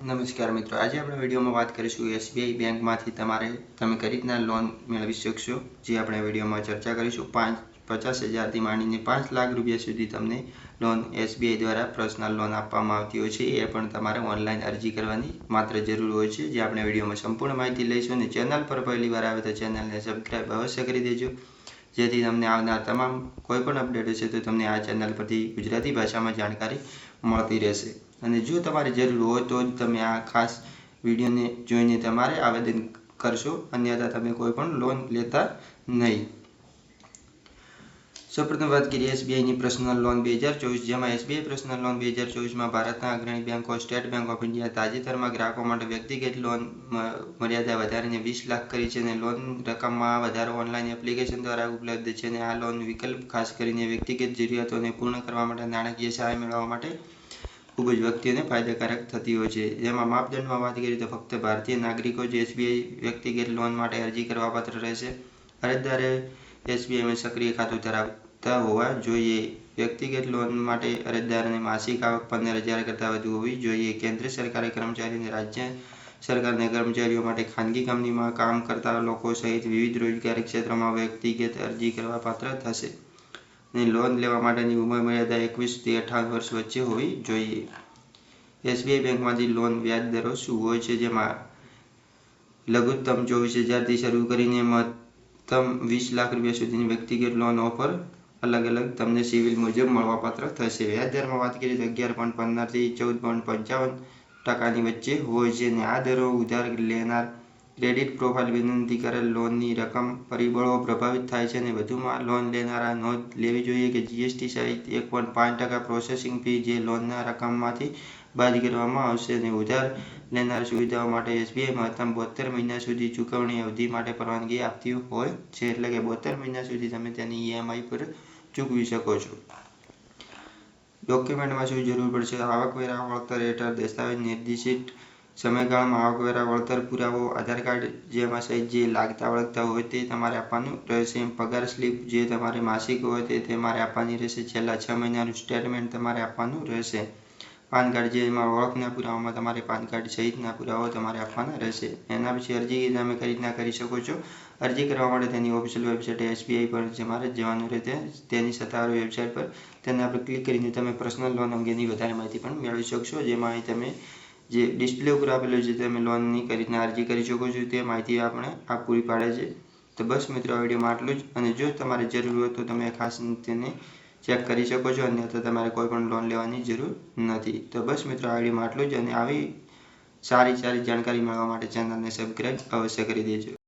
નમસ્કાર મિત્રો, આજે આપણે વિડીયોમાં વાત કરીશું એસબીઆઈ બેંકમાંથી તમે કઈ રીતના લોન મેળવી શકશો, જે આપણે વિડીયોમાં ચર્ચા કરીશું. 50,000થી માંડીને 5 લાખ રૂપિયા સુધી તમને લોન એસબીઆઈ દ્વારા પર્સનલ લોન આપવામાં આવતી હોય છે. એ પણ તમારે ઓનલાઈન અરજી કરવાની માત્ર જરૂર હોય છે, જે આપણે વિડીયોમાં સંપૂર્ણ માહિતી લઈશું. અને ચેનલ પર પહેલી વાર આવે તો ચેનલને સબસ્ક્રાઈબ અવશ્ય કરી દેજો, જેથી તમને આવનાર તમામ કોઈપણ અપડેટ હશે તો તમને આ ચેનલ પરથી ગુજરાતી ભાષામાં જાણકારી મળતી રહેશે. અને જો તમારી જરૂર હોય તો જ તમે આ ખાસ વિડીયોને જોઈને તમારે આવેદન કરશો, અન્યથા તમે કોઈ પણ લોન લેતા નહીં. સૌપ્રથમ વાત કરીએ એસબીઆઈની પર્સનલ લોન 2024, જેમાં એસબીઆઈ પર્સનલ લોન 2024માં ભારતના અગ્રણી બેંકો સ્ટેટ બેંક ઓફ ઇન્ડિયા તાજેતરમાં ગ્રાહકો માટે વ્યક્તિગત લોન મર્યાદા વધારીને 20 લાખ કરી છે. અને લોન રકમમાં વધારો ઓનલાઈન એપ્લિકેશન દ્વારા ઉપલબ્ધ છે. અને આ લોન વિકલ્પ ખાસ કરીને વ્યક્તિગત જરૂરિયાતોને પૂર્ણ કરવા માટે નાણાકીય સહાય મેળવવા માટે ખૂબ જ વ્યક્તિઓને ફાયદાકારક થતી હોય છે. જેમાં માપદંડમાં વાત કરીએ તો ફક્ત ભારતીય નાગરિકો જ એસબીઆઈ વ્યક્તિગત લોન માટે અરજી કરવા પાત્ર રહેશે. અરજદારે એસબીઆઈમાં સક્રિય ખાતું ધરાવતા હોવા જોઈએ. વ્યક્તિગત લોન માટે અરજદારને માસિક આવક 15,000 કરતાં વધુ હોવી જોઈએ. કેન્દ્ર સરકારી કર્મચારી અને રાજ્ય સરકારના કર્મચારીઓ માટે ખાનગી કંપનીમાં કામ કરતા લોકો સહિત વિવિધ રોજગારી ક્ષેત્રોમાં વ્યક્તિગત અરજી કરવા પાત્ર થશે. અને લોન લેવા માટેની ઉંમર મર્યાદા 21થી 58 વર્ષ વચ્ચે હોવી જોઈએ. એસબીઆઈ બેંકમાંથી લોન વ્યાજ દરો શું હોય છે, જેમાં લઘુત્તમ 24,000થી શરૂ કરીને મહત્તમ 20 લાખ રૂપિયા સુધીની વ્યક્તિગત લોન ઓફર અલગ તમને સિવિલ મુજબ મળવાપાત્ર થશે. વ્યાજ દરમાં વાત કરીએ તો 11.15થી 14.55% વચ્ચે હોય છે. અને આ દરો ઉધાર લેનાર ક્રેડિટ પ્રોફાઇલ, વિનંતી કરેલ લોનની રકમ પરિબળો પ્રભાવિત થાય છે. અને વધુમાં લોન લેનારા નોંધ લેવી જોઈએ કે જીએસટી સહિત 1.5% પ્રોસેસિંગ ફી જે લોનના રકમમાંથી બાદ કરવામાં આવશે. અને ઉધાર લેનાર સુવિધાઓ માટે એસબીઆઈ મહત્તમ 72 મહિના સુધી ચૂકવણી અવધિ માટે પરવાનગી આપતી હોય છે. એટલે કે 72 મહિના સુધી તમે તેની ઈએમઆઈ પર ચૂકવી શકો છો. ડોક્યુમેન્ટમાં શું જરૂર પડશે? આવકવેરા વળતર હેઠળ દસ્તાવેજ નિર્દિષ્ટ સમયગાળામાં આવકવેરા વળતર પુરાવો, આધાર કાર્ડ જેમાં સહિત જે લાગતા વળગતા હોય તે તમારે આપવાનું રહેશે. પગાર સ્લીપ જે તમારે માસિક હોય તે તમારે આપવાની રહેશે. છેલ્લા 6 મહિનાનું સ્ટેટમેન્ટ તમારે આપવાનું રહેશે. પાન કાર્ડ જેમાં ઓળખના પુરાવામાં તમારે પાન કાર્ડ સહિતના પુરાવાઓ તમારે આપવાના રહેશે. એના પછી અરજી તમે કઈ રીતના કરી શકો છો? અરજી કરવા માટે તેની ઓફિશિયલ વેબસાઇટ એસબીઆઈ પર તમારે જવાનું રહેશે. તેની સત્તાવાર વેબસાઇટ પર તેના પર ક્લિક કરીને તમે પર્સનલ લોન અંગેની વધારે માહિતી પણ મેળવી શકશો. જેમાં તમે જે ડિસ્પ્લે ઉપર આપેલું છે તમે લોનની કઈ રીતના અરજી કરી શકો છો તે માહિતી આપણે આ પૂરી પાડે છે. તો બસ મિત્રો, આ વિડીયોમાં આટલું જ. અને જો તમારે જરૂર હોય તો તમે ખાસ તેને ચેક કરી શકો છો, અન્યથા તમારે કોઈ પણ લોન લેવાની જરૂર નથી. તો બસ મિત્રો, આ વિડીયોમાં આટલું જ. અને આવી સારી જાણકારી મેળવવા માટે ચેનલને સબસ્ક્રાઈબ અવશ્ય કરી દેજો.